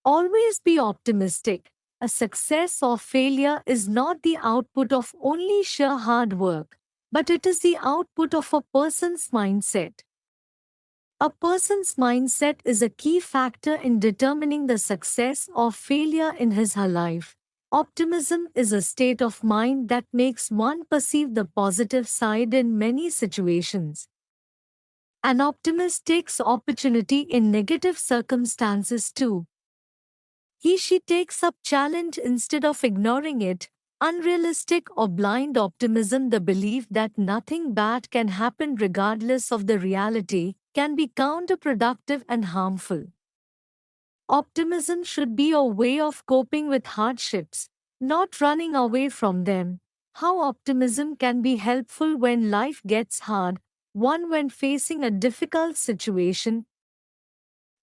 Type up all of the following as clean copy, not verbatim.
Always be optimistic. A success or failure is not the output of only sheer hard work, but it is the output of a person's mindset. A person's mindset is a key factor in determining the success or failure in his or her life. Optimism is a state of mind that makes one perceive the positive side in many situations. An optimist takes opportunity in negative circumstances too. He/she takes up challenge instead of ignoring it. Unrealistic or blind optimism, the belief that nothing bad can happen regardless of the reality, can be counterproductive and harmful. Optimism should be a way of coping with hardships, not running away from them. How optimism can be helpful when life gets hard. One, when facing a difficult situation,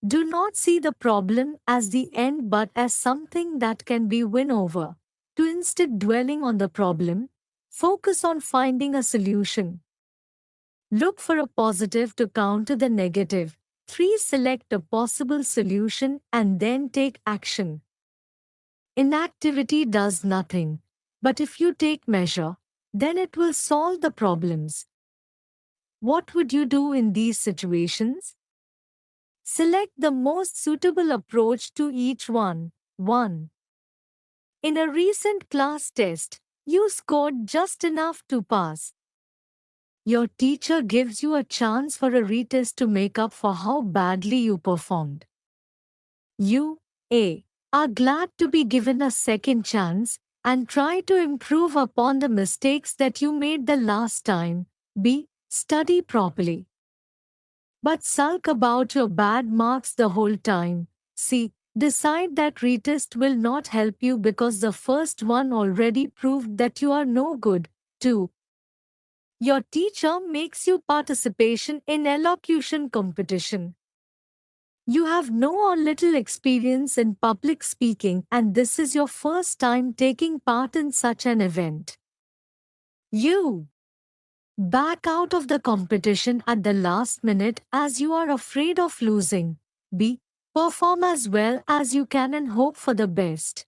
do not see the problem as the end but as something that can be won over. To instead dwelling on the problem, focus on finding a solution. Look for a positive to counter the negative. 3. Select a possible solution and then take action. Inactivity does nothing, but if you take measure, then it will solve the problems. What would you do in these situations? Select the most suitable approach to each one. 1. In a recent class test, you scored just enough to pass. Your teacher gives you a chance for a retest to make up for how badly you performed. You, A, are glad to be given a second chance and try to improve upon the mistakes that you made the last time. B, study properly, but sulk about your bad marks the whole time. C, decide that retest will not help you because the first one already proved that you are no good. 2. Your teacher makes you participation in elocution competition. You have no or little experience in public speaking and this is your first time taking part in such an event. You back out of the competition at the last minute as you are afraid of losing. B. Perform as well as you can and hope for the best.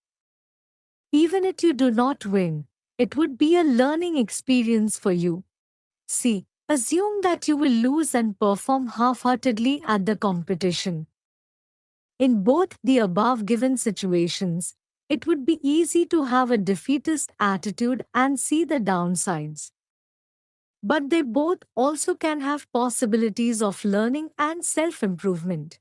Even if you do not win, it would be a learning experience for you. C. Assume that you will lose and perform half-heartedly at the competition. In both the above given situations, it would be easy to have a defeatist attitude and see the downsides. But they both also can have possibilities of learning and self-improvement.